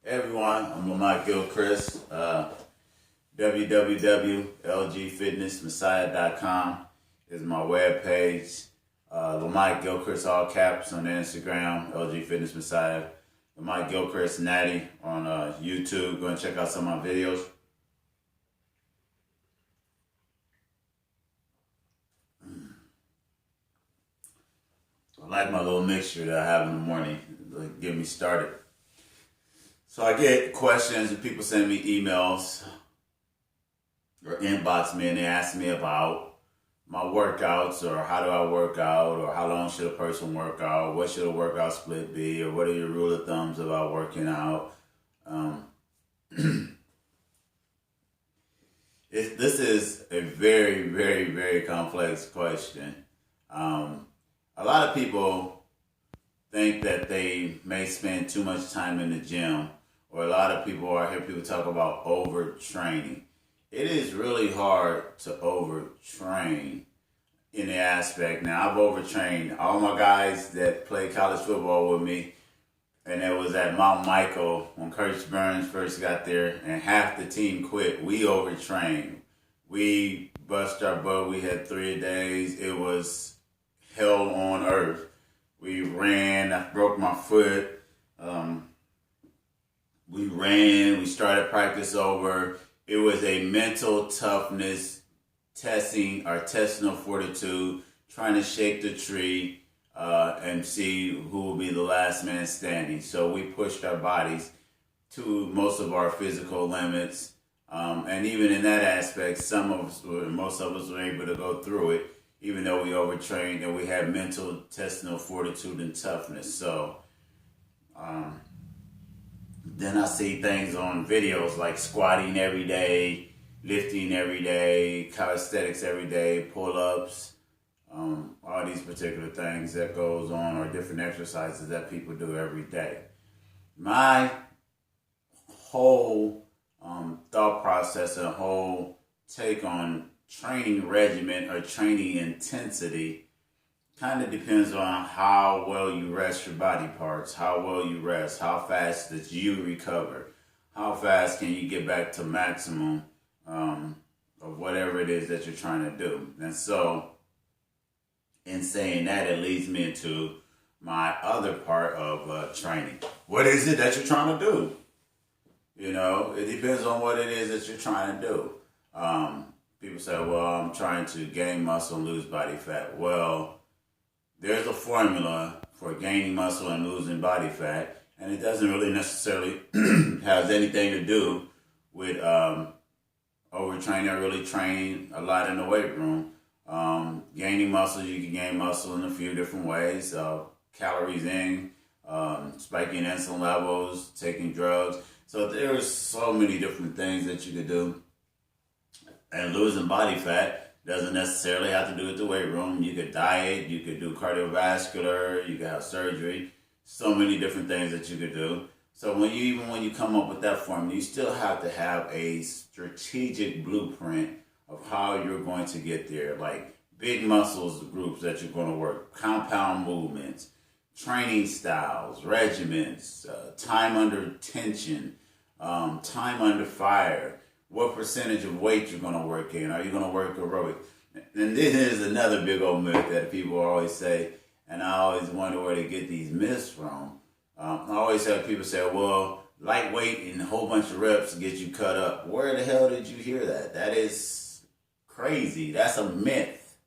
Hey everyone, I'm Lamont Gilchrist, www.lgfitnessmessiah.com is my webpage. Lamont Gilchrist, all caps on the Instagram, LG Fitness Messiah. Lamont Gilchrist, Natty on YouTube. Go and check out some of my videos. I like my little mixture that I have in the morning to get me started. So I get questions and people send me emails or inbox me and they ask me about my workouts or how do I work out or how long should a person work out, what should a workout split be, or what are your rule of thumbs about working out. This is a very, very, very complex question. A lot of people think that they may spend too much time in the gym, or a lot of people, I hear people talk about overtraining. It is really hard to overtrain in the aspect. Now, I've overtrained all my guys that played college football with me, and it was at Mount Michael when Coach Burns first got there, and half the team quit. We overtrained. We bust our butt. We had 3 days. It was hell on earth. We ran. I broke my foot. We ran. We started practice over. It was a mental toughness testing our intestinal fortitude, trying to shake the tree and see who will be the last man standing. So we pushed our bodies to most of our physical limits. And even in that aspect, most of us were able to go through it, even though we overtrained and we had mental intestinal fortitude and toughness. So then I see things on videos like squatting every day, lifting every day, calisthenics every day, pull-ups, all these particular things that goes on, or different exercises that people do every day. My whole thought process and whole take on training regimen or training intensity kind of depends on how well you rest your body parts, how well you rest, how fast that you recover, how fast can you get back to maximum of whatever it is that you're trying to do. And so in saying that, it leads me into my other part of training. What is it that you're trying to do? You know, it depends on what it is that you're trying to do. People say, well, I'm trying to gain muscle and lose body fat. Well, there's a formula for gaining muscle and losing body fat, and it doesn't really necessarily have anything to do with overtraining or really training a lot in the weight room. Gaining muscle, you can gain muscle in a few different ways. Calories in, spiking insulin levels, taking drugs. So there's so many different things that you could do. And losing body fat doesn't necessarily have to do with the weight room. You could diet, you could do cardiovascular, you could have surgery. So many different things that you could do. So when you come up with that formula, you still have to have a strategic blueprint of how you're going to get there. Like big muscles groups that you're going to work, compound movements, training styles, regimens, time under tension, time under fire, what percentage of weight you're going to work in. Are you going to work aerobic? And this is another big old myth that people always say, and I always wonder where they get these myths from. I always have people say, well, lightweight and a whole bunch of reps get you cut up. Where the hell did you hear that? That is crazy. That's a myth.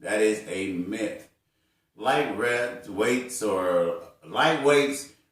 That is a myth. Lightweights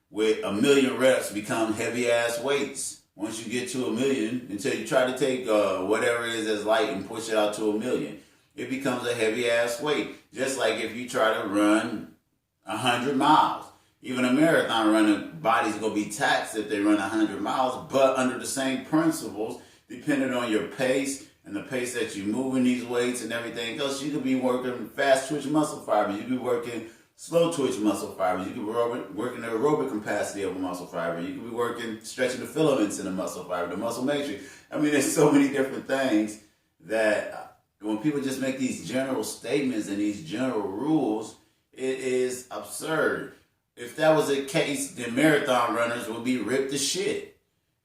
with 1,000,000 reps become heavy ass weights. Once you get to 1,000,000, until you try to take whatever it is that's light and push it out to 1,000,000, it becomes a heavy ass weight. Just like if you try to run 100 miles. Even a marathon runner body's going to be taxed if they run 100 miles, but under the same principles, depending on your pace and the pace that you move in these weights and everything else, you could be working fast twitch muscle fibers. You could be working slow twitch muscle fibers. You could be working the aerobic capacity of a muscle fiber. You could be working, stretching the filaments in the muscle fiber, the muscle matrix. I mean, there's so many different things that when people just make these general statements and these general rules, it is absurd. if that was the case, then marathon runners would be ripped to shit.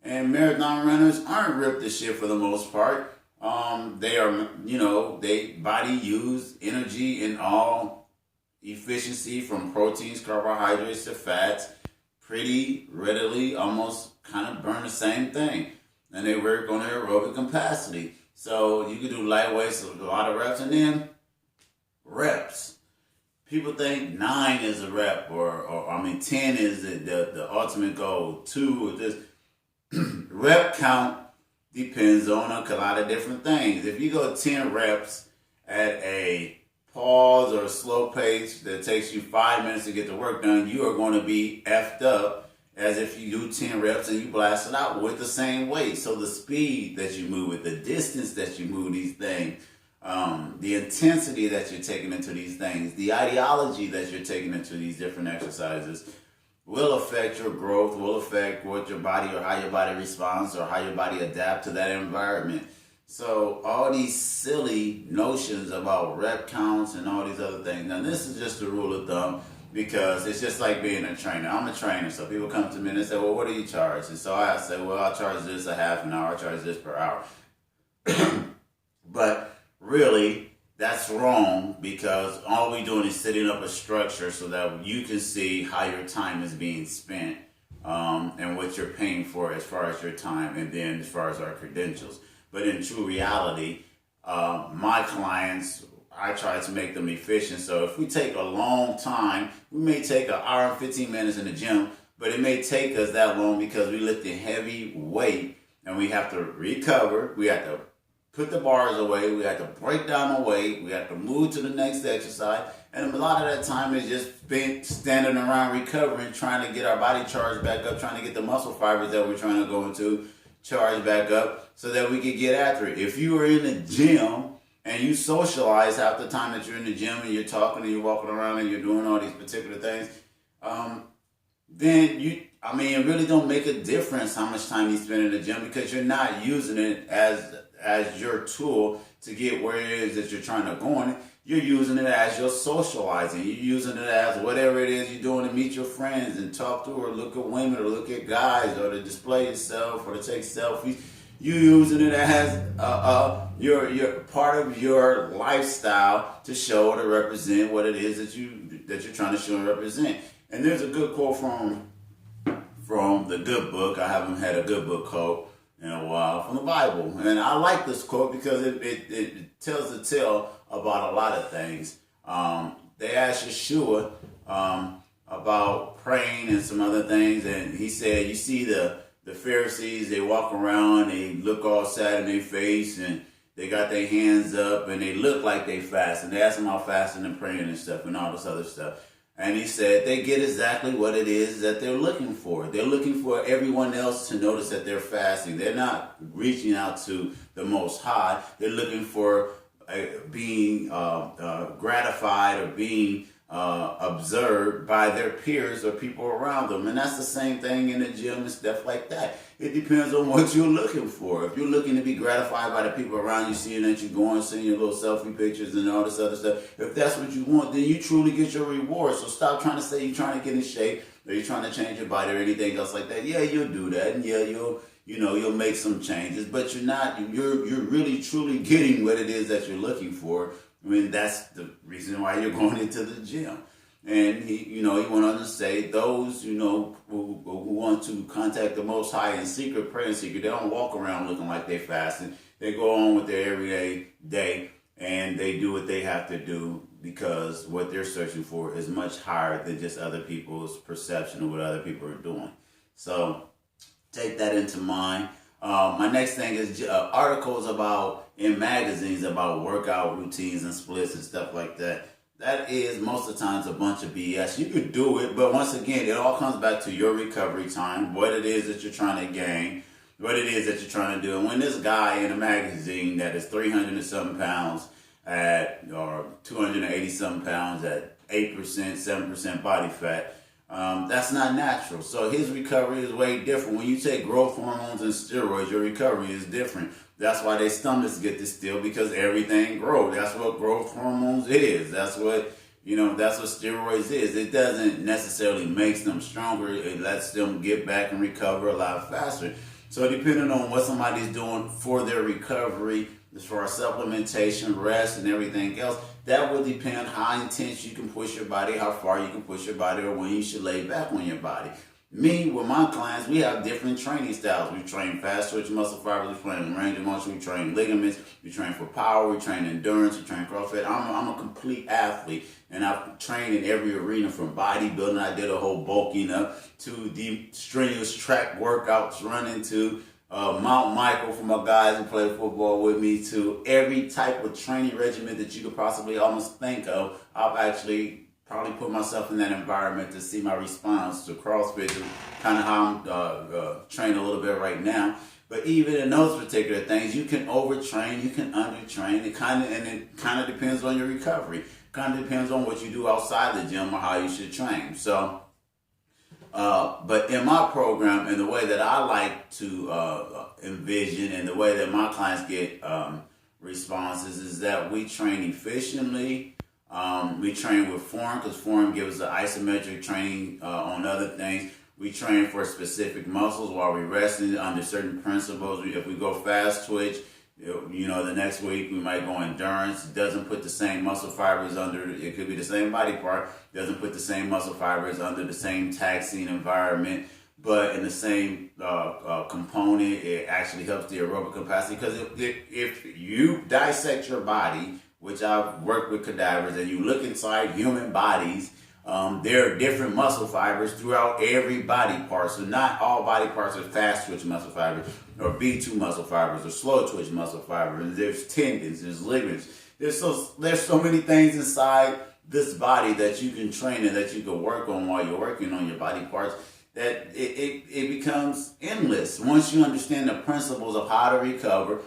And marathon runners aren't ripped to shit for the most part. They are, they body use energy in all efficiency, from proteins, carbohydrates to fats, pretty readily, almost kind of burn the same thing. And they work on their aerobic capacity. So you can do light weights, a lot of reps, and then reps. People think 9 is a rep, or 10 is the ultimate goal. 2 or this. Rep count depends on a lot of different things. If you go 10 reps at a pause or a slow pace that takes you 5 minutes to get the work done, you are going to be effed up as if you do 10 reps and you blast it out with the same weight. So the speed that you move with, the distance that you move these things, the intensity that you're taking into these things, the ideology that you're taking into these different exercises will affect your growth, will affect what your body, or how your body responds, or how your body adapts to that environment. So all these silly notions about rep counts and all these other things. Now this is just a rule of thumb, because it's just like being a trainer. I'm a trainer, so people come to me and they say, well, what do you charge? And so I say, well, I'll charge this a half an hour, I charge this per hour. But really, that's wrong, because all we're doing is setting up a structure so that you can see how your time is being spent, and what you're paying for as far as your time, and then as far as our credentials. But in true reality, my clients, I try to make them efficient. So if we take a long time, we may take an hour and 15 minutes in the gym, but it may take us that long because we lifted heavy weight and we have to recover. We have to put the bars away. We have to break down the weight. We have to move to the next exercise. And a lot of that time is just spent standing around recovering, trying to get our body charged back up, trying to get the muscle fibers that we're trying to go into charged back up so that we can get after it. If you are in the gym and you socialize half the time that you're in the gym and you're talking and you're walking around and you're doing all these particular things, then it really don't make a difference how much time you spend in the gym, because you're not using it as your tool to get where it is that you're trying to go on. You're using it as your socializing. You're using it as whatever it is you're doing to meet your friends and talk to, or look at women, or look at guys, or to display yourself, or to take selfies. You're using it as your part of your lifestyle to show, to represent what it is that you're trying to show and represent. And there's a good quote from the good book. I haven't had a good book quote in a while, from the Bible, and I like this quote because it tells the tale about a lot of things. They asked Yeshua about praying and some other things, and he said, you see the Pharisees, they walk around, they look all sad in their face, and they got their hands up, and they look like they fast, and they ask them about fasting and praying and stuff and all this other stuff. And he said they get exactly what it is that they're looking for. They're looking for everyone else to notice that they're fasting. They're not reaching out to the Most High. They're looking for being gratified or being observed by their peers or people around them. And that's the same thing in the gym and stuff like that. It depends on what you're looking for. If you're looking to be gratified by the people around you, seeing that you're going, seeing your little selfie pictures and all this other stuff, if that's what you want, then you truly get your reward. So stop trying to say you're trying to get in shape, or you're trying to change your body or anything else like that. Yeah, you'll do that, and yeah, you'll make some changes, but you're really truly getting what it is that you're looking for. I mean, that's the reason why you're going into the gym. And he went on to say, those, who want to contact the Most High in secret, pray in secret, they don't walk around looking like they're fasting. They go on with their everyday day, and they do what they have to do, because what they're searching for is much higher than just other people's perception of what other people are doing. So take that into mind. My next thing is articles in magazines about workout routines and splits and stuff like that. That is most of the times a bunch of BS. You could do it, but once again, it all comes back to your recovery time, what it is that you're trying to gain, what it is that you're trying to do. And when this guy in a magazine that is 300 and something pounds or 280 something pounds at 8%, 7% body fat, that's not natural. So his recovery is way different. When you take growth hormones and steroids, your recovery is different. That's why their stomachs get this still, because everything grows. That's what growth hormones is. That's what That's what steroids is. It doesn't necessarily make them stronger. It lets them get back and recover a lot faster. So depending on what somebody's doing for their recovery, as far as supplementation, rest, and everything else, that will depend how intense you can push your body, how far you can push your body, or when you should lay back on your body. Me, with my clients, we have different training styles. We train fast twitch muscle fibers, we train range of motion, we train ligaments, we train for power, we train endurance, we train CrossFit. I'm a complete athlete, and I've trained in every arena from bodybuilding. I did a whole bulking up to the strenuous track workouts, running to Mount Michael for my guys who play football with me, to every type of training regimen that you could possibly almost think of. I've actually probably put myself in that environment to see my response to CrossFit, kind of how I'm trained a little bit right now. But even in those particular things, you can overtrain, you can undertrain. It kind of depends on your recovery. Kind of depends on what you do outside the gym or how you should train. So, but in my program, and the way that I like to envision, and the way that my clients get responses, is that we train efficiently. We train with form, because form gives the isometric training on other things. We train for specific muscles while we resting under certain principles. If we go fast twitch, the next week we might go endurance. It doesn't put the same muscle fibers under, it could be the same body part, doesn't put the same muscle fibers under the same taxing environment, but in the same component, it actually helps the aerobic capacity. Because if you dissect your body, which I've worked with cadavers, and you look inside human bodies, there are different muscle fibers throughout every body part. So not all body parts are fast twitch muscle fibers, or B2 muscle fibers, or slow twitch muscle fibers. There's tendons, there's ligaments. There's so many things inside this body that you can train and that you can work on while you're working on your body parts, that it becomes endless. Once you understand the principles of how to recover,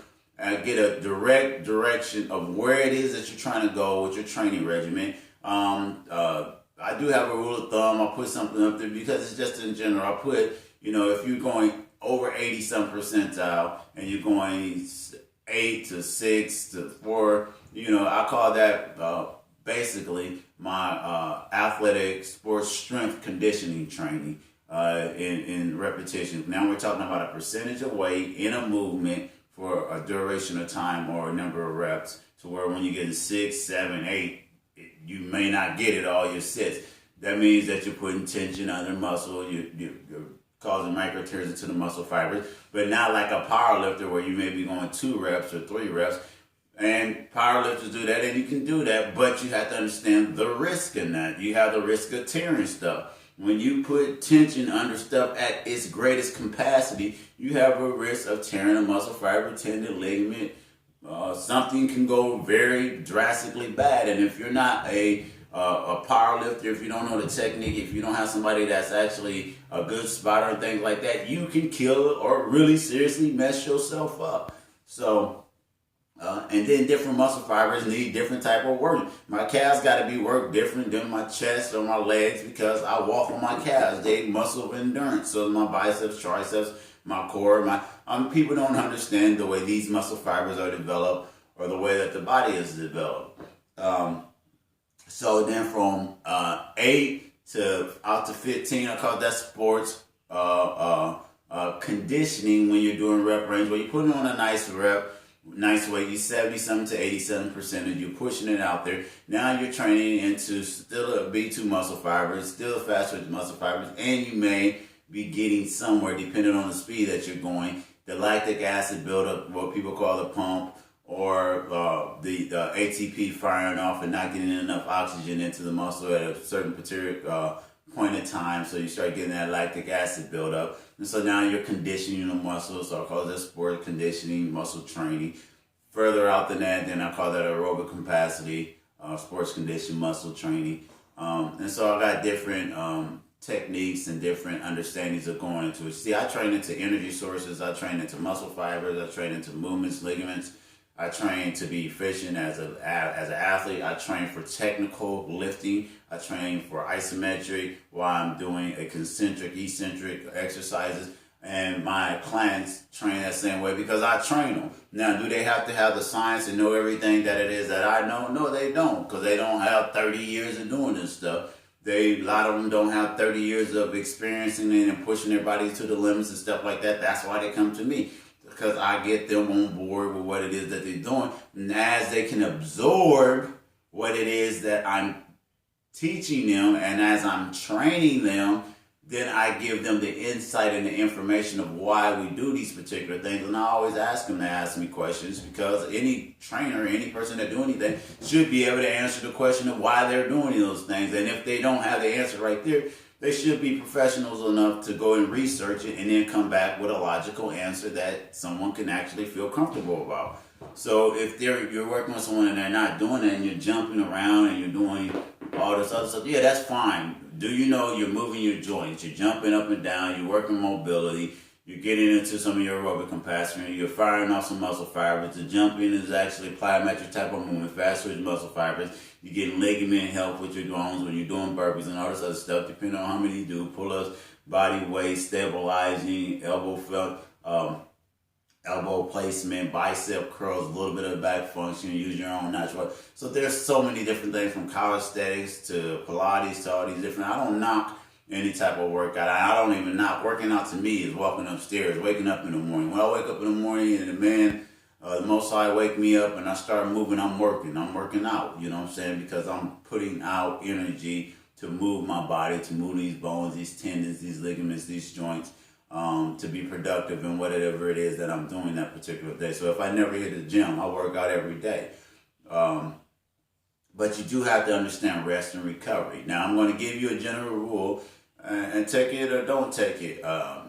get a direct direction of where it is that you're trying to go with your training regimen. I do have a rule of thumb. I'll put something up there because it's just in general. I'll put, if you're going over 80-some percentile and you're going 8 to 6 to 4, I call that basically my athletic sports strength conditioning training in repetition. Now we're talking about a percentage of weight in a movement for a duration of time or a number of reps, to where when you get 6, 7, 8, you may not get it all your sets. That means that you're putting tension under muscle, you're causing micro tears into the muscle fibers, but not like a power lifter where you may be going 2 reps or 3 reps. And power lifters do that, and you can do that, but you have to understand the risk in that. You have the risk of tearing stuff. When you put tension under stuff at its greatest capacity, you have a risk of tearing a muscle fiber, tendon, ligament. Something can go very drastically bad. And if you're not a power lifter, if you don't know the technique, if you don't have somebody that's actually a good spotter and things like that, you can kill or really seriously mess yourself up. So, and then different muscle fibers need different type of work. My calves got to be worked different than my chest or my legs, because I walk on my calves. They muscle of endurance. So my biceps, triceps, my core, people don't understand the way these muscle fibers are developed, or the way that the body is developed. So then from 8 to out to 15, I call that sports conditioning, when you're doing rep range, where you're putting on a nice rep, nice weight, you 70-something to 87%, and you're pushing it out there. Now you're training into still a B2 muscle fibers, still a fast twitch muscle fibers, and you may be getting somewhere, depending on the speed that you're going, the lactic acid buildup, what people call the pump, or the ATP firing off and not getting enough oxygen into the muscle at a certain particular point in time, so you start getting that lactic acid buildup. And so now you're conditioning the muscles, so I call that sport conditioning, muscle training. Further out than that, then I call that aerobic capacity, sports conditioning, muscle training. And so I got different techniques and different understandings of going into it. See, I train into energy sources, I train into muscle fibers, I train into movements, ligaments. I train to be efficient as an athlete. I train for technical lifting. I train for isometric while I'm doing a concentric, eccentric exercises. and my clients train that same way because I train them. Now, do they have to have the science and know everything that it is that I know? No, they don't, because they don't have 30 years of doing this stuff. A lot of them don't have 30 years of experiencing it and pushing their bodies to the limits and stuff like that. That's why they come to me, because I get them on board with what it is that they're doing. And as they can absorb what it is that I'm teaching them, and as I'm training them, then I give them the insight and the information of why we do these particular things. And I always ask them to ask me questions, because any trainer, any person that do anything should be able to answer the question of why they're doing those things. And if they don't have the answer right there, they should be professionals enough to go and research it and then come back with a logical answer that someone can actually feel comfortable about. So if you're working with someone and they're not doing it, and you're jumping around and you're doing all this other stuff, yeah, that's fine. Do you know you're moving your joints, you're jumping up and down, you're working mobility, you're getting into some of your aerobic capacity, you're firing off some muscle fibers. The jumping is actually a plyometric type of movement, fast twitch muscle fibers. You're getting ligament health with your bones when you're doing burpees and all this other stuff, depending on how many you do, pull-ups, body weight, stabilizing, elbow placement, bicep curls, a little bit of back function, use your own natural. So there's so many different things, from calisthenics to Pilates to all these different. I don't knock any type of workout. I don't even knock. Working out to me is walking upstairs, waking up in the morning. When I wake up in the morning and the Most High wake me up and I start moving, I'm working out, you know what I'm saying? Because I'm putting out energy to move my body, to move these bones, these tendons, these ligaments, these joints, to be productive in whatever it is that I'm doing that particular day. So if I never hit the gym, I work out every day. But you do have to understand rest and recovery. Now, I'm going to give you a general rule, and take it or don't take it.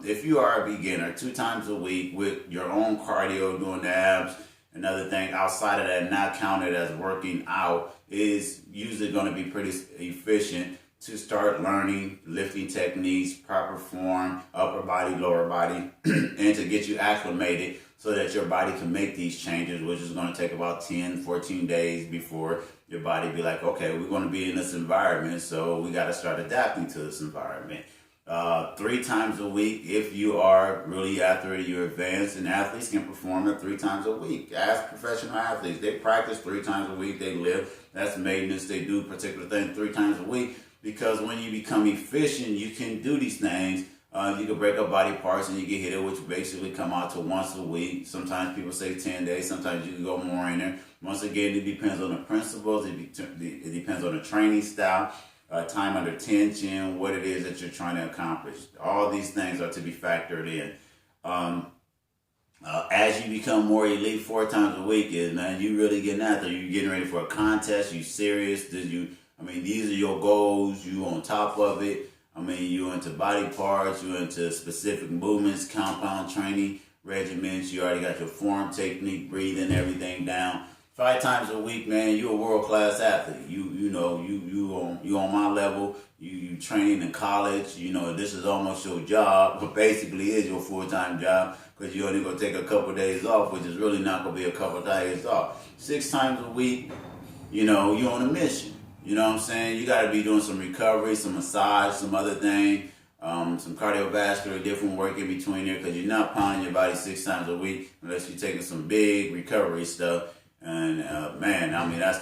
If you are a beginner, 2 times a week with your own cardio, doing the abs, another thing outside of that, not counted as working out, is usually going to be pretty efficient to start learning lifting techniques, proper form, upper body, lower body, and to get you acclimated so that your body can make these changes, which is going to take about 10, 14 days before your body be like, okay, we're going to be in this environment, so we got to start adapting to this environment. 3 times a week, if you are really athlete, you're advanced, and athletes can perform it 3 times a week. As professional athletes, they practice 3 times a week, they live, that's maintenance, they do particular things 3 times a week, because when you become efficient, you can do these things. You can break up body parts and you get hit it, which basically come out to once a week. Sometimes people say 10 days. Sometimes you can go more in there. Once again, it depends on the principles. It depends on the training style, time under tension, what it is that you're trying to accomplish. All these things are to be factored in. As you become more elite 4 times a week, man, you really getting out there. You're getting ready for a contest. You serious? These are your goals. You on top of it. You into body parts, you into specific movements, compound training regimens. You already got your form, technique, breathing, everything down. 5 times a week, man, you're a world-class athlete. You on my level. You train in college. This is almost your job, but basically is your full-time job, because you're only gonna take a couple days off, which is really not gonna be a couple days off. 6 times a week, you're on a mission. You know what I'm saying? You got to be doing some recovery, some massage, some other thing, some cardiovascular, different work in between there, because you're not pounding your body 6 times a week unless you're taking some big recovery stuff. And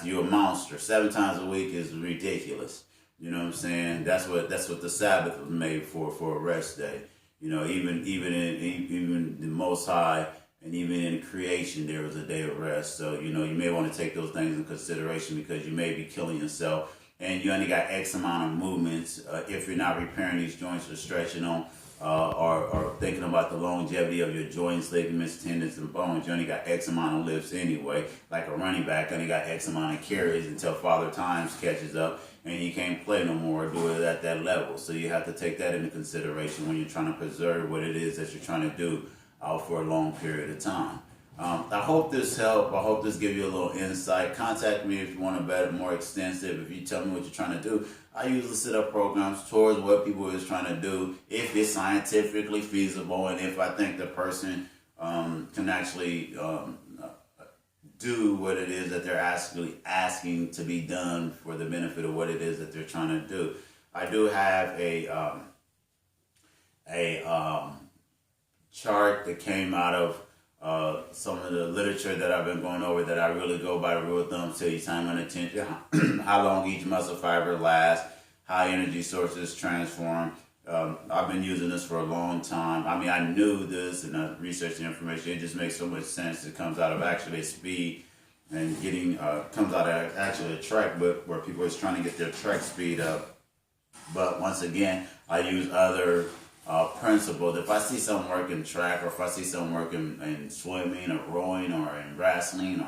you're a monster. 7 times a week is ridiculous. You know what I'm saying? That's what the Sabbath was made for a rest day. Even in the Most High, and even in creation, there was a day of rest. So, you may want to take those things in consideration, because you may be killing yourself. And you only got X amount of movements. If you're not repairing these joints or stretching them, or thinking about the longevity of your joints, ligaments, tendons, and bones, you only got X amount of lifts anyway. Like a running back only got X amount of carries until Father Times catches up and he can't play no more or do it at that level. So you have to take that into consideration when you're trying to preserve what it is that you're trying to do out for a long period of time. I hope this helped. I hope this gives you a little insight. Contact me if you want a better, more extensive. If you tell me what you're trying to do, I usually set up programs towards what people is trying to do, if it's scientifically feasible, and if I think the person can actually do what it is that they're actually asking to be done for the benefit of what it is that they're trying to do. I do have a chart that came out of some of the literature that I've been going over that I really go by the rule of thumb: steady time and attention, how long each muscle fiber lasts, how energy sources transform. I've been using this for a long time. I mean, I knew this and I researched the information. It just makes so much sense. It comes out of actually speed and getting, comes out of actually a track, but where people are trying to get their track speed up. But once again, I use other principles. If I see someone working track, or if I see someone working in swimming or rowing or in wrestling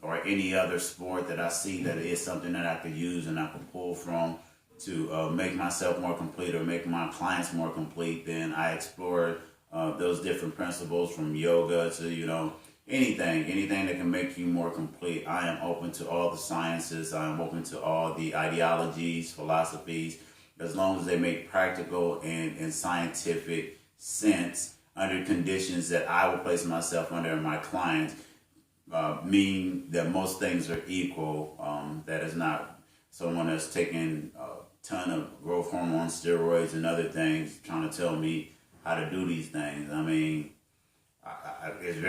or any other sport that I see that is something that I could use and I can pull from to make myself more complete or make my clients more complete, then I explore those different principles, from yoga to, anything that can make you more complete. I am open to all the sciences. I am open to all the ideologies, philosophies, as long as they make practical and scientific sense under conditions that I will place myself under and my clients, mean that most things are equal. That is not someone that's taking a ton of growth hormone, steroids, and other things trying to tell me how to do these things. I mean, it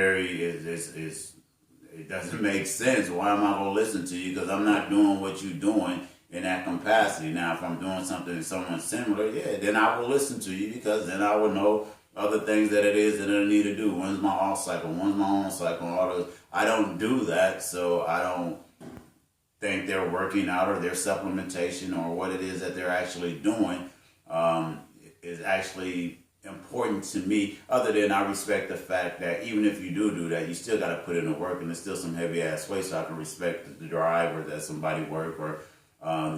doesn't make sense. Why am I going to listen to you? Because I'm not doing what you're doing in that capacity. Now, if I'm doing something to someone similar, yeah, then I will listen to you, because then I will know other things that it is that I need to do. When's my off cycle? When's my on cycle? All those. I don't do that, so I don't think they're working out or their supplementation or what it is that they're actually doing is actually important to me, other than I respect the fact that even if you do that, you still got to put in the work, and there's still some heavy ass weight, so I can respect the drive, or that somebody work, or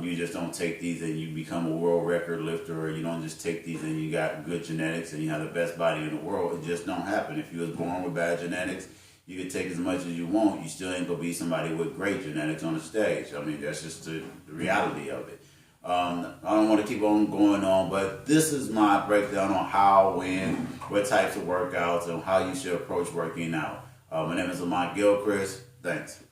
you just don't take these and you become a world record lifter, or you don't just take these and you got good genetics and you have the best body in the world. It just don't happen. If you was born with bad genetics, you can take as much as you want. You still ain't gonna be somebody with great genetics on the stage. I mean, that's just the reality of it. I don't want to keep on going on, but this is my breakdown on how, when, what types of workouts, and how you should approach working out. My name is Lamont Gilchrist. Thanks.